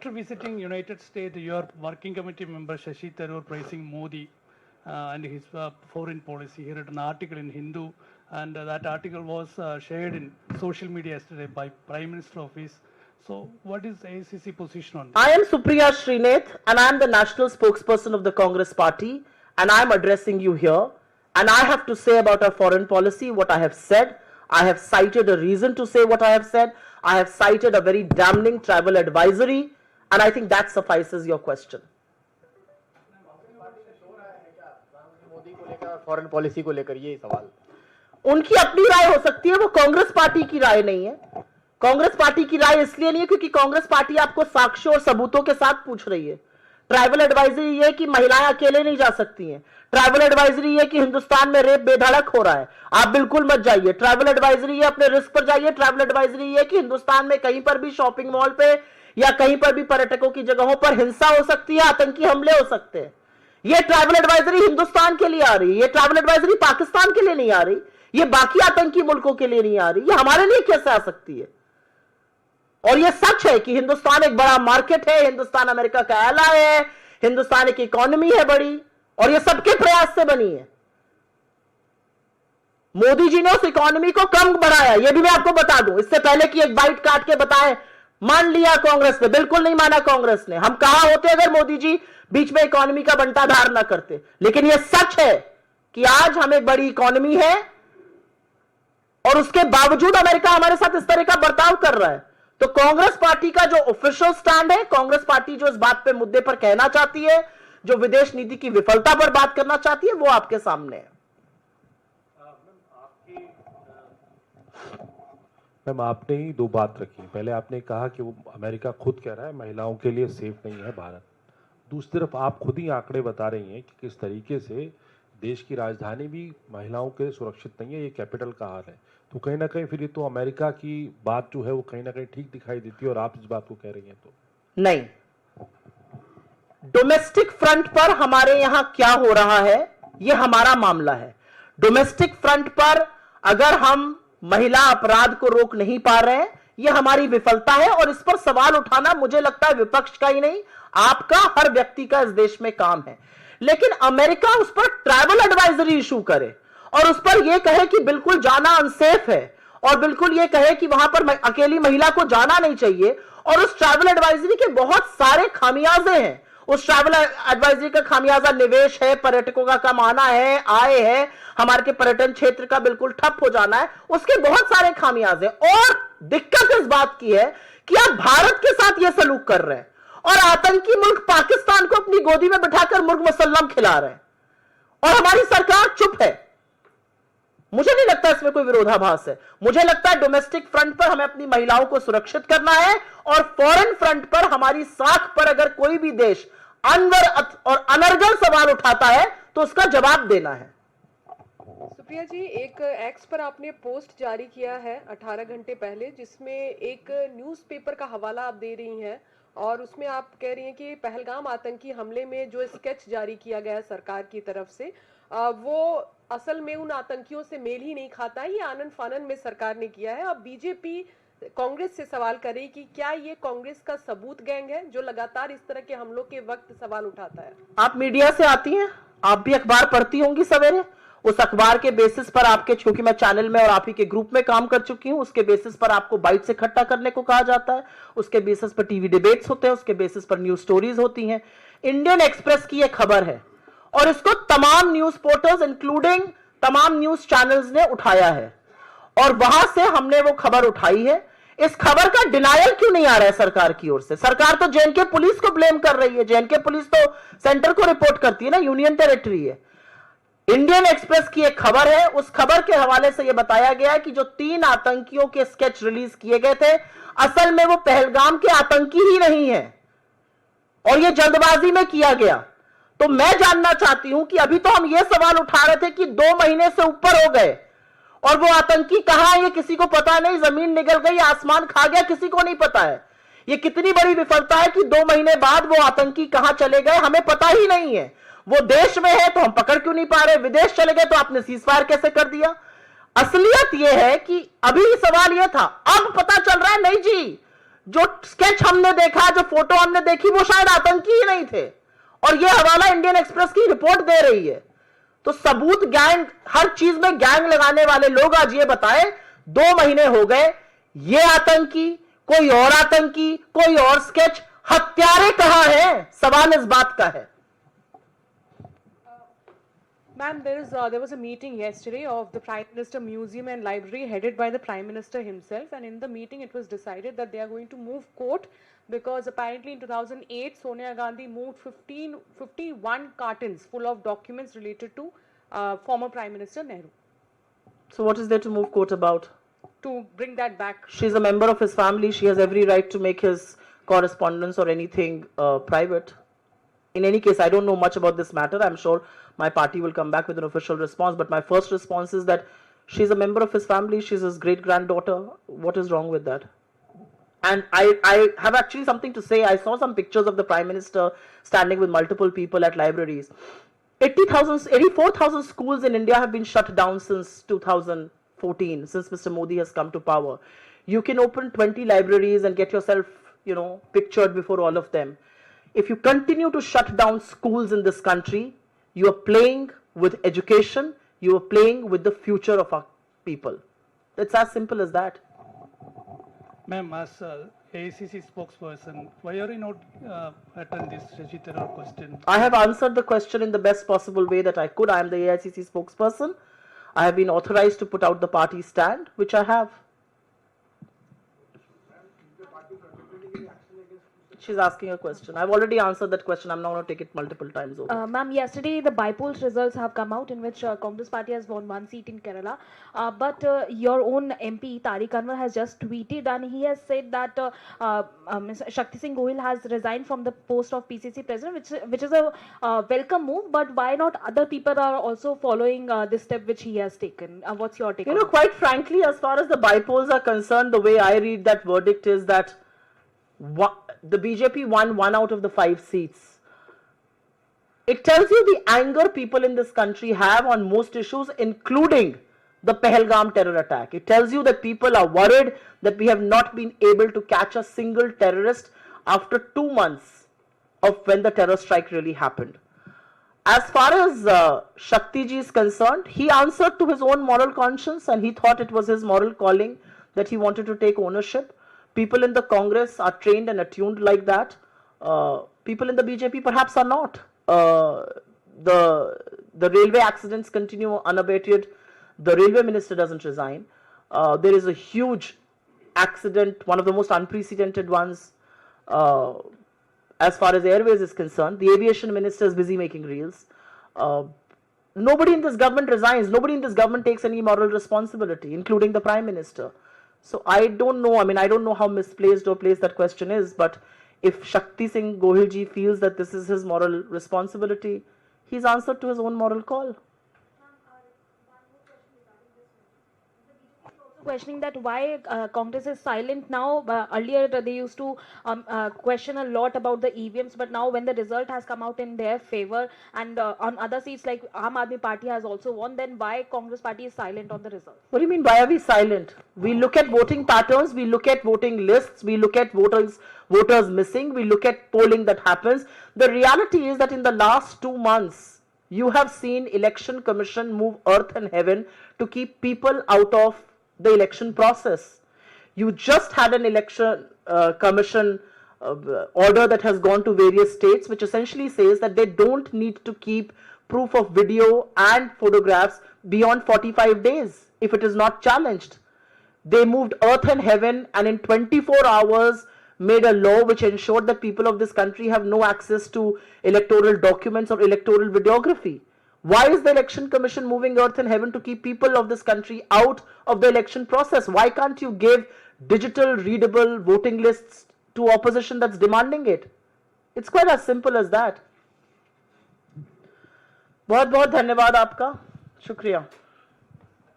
After visiting United States, your working committee member Shashi Tharoor praising Modi and his foreign policy. He wrote an article in Hindu, and that article was shared in social media yesterday by Prime Minister Office. So, what is AICC position on this? I am Supriya Srinath, and I am the national spokesperson of the Congress Party, and I am addressing you here. And I have to say about our foreign policy what I have said. I have cited a reason to say what I have said. I have cited a very damning travel advisory, and I think that suffices your question. Modi को लेकर और foreign policy को लेकर ये सवाल उनकी अपनी राय हो सकती है, वो कांग्रेस पार्टी की राय नहीं है। कांग्रेस पार्टी की राय इसलिए नहीं है क्योंकि कांग्रेस पार्टी आपको साक्ष्यों और सबूतों के साथ पूछ रही है। ट्राइबल एडवाइजरी ये कि महिलाएं अकेले नहीं जा सकती हैं। ट्राइबल एडवाइजरी ये कि हिंदुस्तान में रेप बेधड़क हो रहा है, आप बिल्कुल मत जाइए। ट्राइबल एडवाइजरी ये अपने रिस्क पर जाइए। ट्राइबल एडवाइजरी ये कि हिंदुस्तान में कहीं पर भी शॉपिंग मॉल पे या कहीं पर भी पर्यटकों की जगहों पर हिंसा हो सकती है, आतंकी हमले हो सकते हैं। ये ट्राइबल एडवाइजरी हिंदुस्तान के लिए आ रही है, ये ट्राइबल एडवाइजरी पाकिस्तान के लिए नहीं आ रही, ये बाकी आतंकी मुल्कों के लिए नहीं आ रही, ये हमारे लिए कैसे आ सकती है? और ये सच है कि हिंदुस्तान एक बड़ा मार्केट है, हिंदुस्तान अमेरिका का एलाय है, हिंदुस्तान की इकोनॉमी है बड़ी, और ये सबके प्रयास से बनी है। मोदी जी ने उस इकोनॉमी को कम बढ़ाया, ये भी मैं आपको बता दूं। इससे पहले कि एक बाइट काट के बताएं, मान लिया कांग्रेस ने, बिल्कुल नहीं माना कांग्रेस ने। हम कहां होते अगर मोदी जी बीच में इकोनॉमी का बंटाधार ना करते। लेकिन यह सच है कि आज हम एक बड़ी इकोनॉमी है और उसके बावजूद अमेरिका हमारे साथ इस तरह का बर्ताव कर रहा है। तो कांग्रेस पार्टी का जो ऑफिशियल स्टैंड है, कांग्रेस पार्टी जो इस बात पे मुद्दे पर कहना चाहती है, जो विदेश नीति की विफलता पर बात करना चाहती है, वो आपके सामने है। मैम, आपने ही दो बात रखी। पहले आपने कहा कि वो अमेरिका खुद कह रहा है महिलाओं के लिए सेफ नहीं है भारत। दूसरी तरफ आप खुद ही आंकड़े बता रही हैं कि किस तरीके से देश की राजधानी भी महिलाओं के लिए सुरक्षित नहीं है, ये कैपिटल का हाल है। तो कहीं ना कहीं फिर ये तो अमेरिका की बात जो है वो कहीं ना कहीं ठीक दिखाई देती है, और आप इस बात को कह रही हैं तो नहीं। डोमेस्टिक फ्रंट पर हमारे यहां क्या हो रहा है, यह हमारा मामला है। डोमेस्टिक फ्रंट पर अगर हम महिला अपराध को रोक नहीं पा रहे हैं, यह हमारी विफलता है, और इस पर सवाल उठाना मुझे लगता है विपक्ष का ही नहीं, आपका, हर व्यक्ति का इस देश में काम है। लेकिन अमेरिका उस पर ट्रैवल एडवाइजरी इशू करे और उस पर यह कहे कि बिल्कुल जाना अनसेफ है, और बिल्कुल यह कहे कि वहां पर अकेली महिला को जाना नहीं चाहिए, और उस ट्रैवल एडवाइजरी के बहुत सारे खामियाजे हैं। उस ट्रैवल एडवाइजरी का खामियाजा निवेश है, पर्यटकों का कम आना है, आय है, हमारे के पर्यटन क्षेत्र का बिल्कुल ठप हो जाना है, उसके बहुत सारे खामियाजे। और दिक्कत इस बात की है कि आप भारत के साथ यह सलूक कर रहे हैं और आतंकी मुल्क पाकिस्तान को अपनी गोदी में बिठाकर मुर्ग मुसल्लम खिला रहे हैं, और हमारी सरकार चुप है। मुझे नहीं लगता इसमें कोई विरोधाभास है। मुझे लगता है डोमेस्टिक फ्रंट पर हमें अपनी महिलाओं को सुरक्षित करना है, और फॉरेन फ्रंट पर हमारी साख पर अगर कोई भी देश अनवर और अनर्गल सवाल उठाता है तो उसका जवाब देना है। सुप्रिया जी, एक एक्स पर आपने पोस्ट जारी किया है 18 घंटे पहले, जिसमें एक न्यूज़पेपर का हवाला आप दे रही हैं, और उसमें आप कह रही हैं कि पहलगाम आतंकी हमले में जो स्केच जारी किया गया है सरकार की तरफ से, वो असल में उन आतंकियों से मेल ही नहीं खाता है, ये आनन फानन में सरकार ने किया है। अब बीजेपी कांग्रेस से सवाल करे कि क्या ये कांग्रेस का सबूत गैंग है जो लगातार इस तरह के हमलों के वक्त सवाल उठाता है? आप मीडिया से आती हैं, आप भी अखबार पढ़ती होंगी सवेरे। उस अखबार के बेसिस पर आपके, चूंकि मैं चैनल में और आप ही के ग्रुप में काम कर चुकी हूं, उसके बेसिस पर आपको बाइट इकट्ठा करने को कहा जाता है, उसके बेसिस पर टीवी डिबेट्स होते हैं, उसके बेसिस पर न्यूज स्टोरीज होती हैं। इंडियन एक्सप्रेस की यह खबर है और इसको तमाम न्यूज पोर्टल्स इंक्लूडिंग तमाम न्यूज चैनल्स ने उठाया है, और वहां से हमने वो खबर उठाई है। इस खबर का डिनायल क्यों नहीं आ रहा है सरकार की ओर से? सरकार तो जेएनके पुलिस को ब्लेम कर रही है। जेएनके पुलिस तो सेंटर को रिपोर्ट करती है ना, यूनियन टेरिटरी है। इंडियन एक्सप्रेस की एक खबर है, उस खबर के हवाले से यह बताया गया है कि जो 3 आतंकियों के स्केच रिलीज किए गए थे, असल में वो पहलगाम के आतंकी ही नहीं है, और यह जल्दबाजी में किया गया। तो मैं जानना चाहती हूं कि अभी तो हम यह सवाल उठा रहे थे कि 2 महीने से ऊपर हो गए और वो आतंकी कहां है ये किसी को पता नहीं, जमीन निगल गई, आसमान खा गया, किसी को नहीं पता है। ये कितनी बड़ी विफलता है कि 2 महीने बाद वो आतंकी कहां चले गए हमें पता ही नहीं है। वो देश में है तो हम पकड़ क्यों नहीं पा रहे, विदेश चले गए तो आपने सीजफायर कैसे कर दिया? असलियत यह है कि अभी सवाल यह था, अब पता चल रहा है नहीं जी, जो स्केच हमने देखा, जो फोटो हमने देखी, वो शायद आतंकी ही नहीं थे, और ये हवाला इंडियन एक्सप्रेस की रिपोर्ट दे रही है। तो सबूत, गैंग, हर चीज में गैंग लगाने वाले लोग आज ये बताए 2 महीने हो गए, ये आतंकी, कोई और आतंकी, कोई और स्केच, हत्यारे कहां हैं? सवाल इस बात का है। Ma'am, there was a meeting yesterday of the Prime Minister Museum and Library headed by the Prime Minister himself, and in the meeting it was decided that they are going to move court because apparently in 2008 Sonia Gandhi moved 51 cartons full of documents related to former Prime Minister Nehru. So what is there to move court about? To bring that back. She's a member of his family. She has every right to make his correspondence or anything private. In any case, I don't know much about this matter. I'm sure my party will come back with an official response. But my first response is that she's a member of his family. She's his great-granddaughter. What is wrong with that? And I have actually something to say. I saw some pictures of the Prime Minister standing with multiple people at libraries. 84,000 schools in India have been shut down since 2014, since Mr. Modi has come to power. You can open 20 libraries and get yourself, pictured before all of them. If you continue to shut down schools in this country, you are playing with education, you are playing with the future of our people. It's as simple as that. Ma'am, as AICC spokesperson, why are you not attend this Shashi Tharoor question? I have answered the question in the best possible way that I could. I am the AICC spokesperson. I have been authorized to put out the party stand, which I have. She's asking a question. I've already answered that question. I'm not going to take it multiple times over. Ma'am, yesterday the by-polls results have come out in which Congress party has won 1 seat in Kerala. But your own MP, Tariq Anwar, has just tweeted and he has said that Ms. Shakti Singh Gohil has resigned from the post of PCC president, which is a welcome move. But why not other people are also following this step which he has taken? What's your take on it? Quite frankly, as far as the by-polls are concerned, the way I read that verdict is that the BJP won 1 out of the 5 seats. It tells you the anger people in this country have on most issues, including the Pahalgam terror attack. It tells you that people are worried that we have not been able to catch a single terrorist after 2 months of when the terror strike really happened. As far as Shakti ji is concerned, he answered to his own moral conscience and he thought it was his moral calling that he wanted to take ownership. People in the Congress are trained and attuned like that. People in the BJP perhaps are not. The railway accidents continue unabated. The railway minister doesn't resign. There is a huge accident, one of the most unprecedented ones as far as airways is concerned. The aviation minister is busy making reels. Nobody in this government resigns. Nobody in this government takes any moral responsibility, including the Prime Minister. So I don't know, I don't know how misplaced or placed that question is, but if Shakti Singh Gohil ji feels that this is his moral responsibility, he's answered to his own moral call. Questioning that why Congress is silent now. Earlier they used to question a lot about the EVMs, but now when the result has come out in their favor and on other seats like Aam Aadmi Party has also won, then why Congress Party is silent on the result? What do you mean, why are we silent? We look at voting patterns, we look at voting lists, we look at voters missing, we look at polling that happens. The reality is that in the last 2 months, you have seen Election Commission move earth and heaven to keep people out of the election process. You just had an election commission order that has gone to various states, which essentially says that they don't need to keep proof of video and photographs beyond 45 days if it is not challenged. They moved earth and heaven and in 24 hours made a law which ensured that people of this country have no access to electoral documents or electoral videography. Why is the Election Commission moving earth and heaven to keep people of this country out of the election process? Why can't you give digital, readable voting lists to opposition that's demanding it? It's quite as simple as that. बहुत बहुत धन्यवाद आपका, शुक्रिया.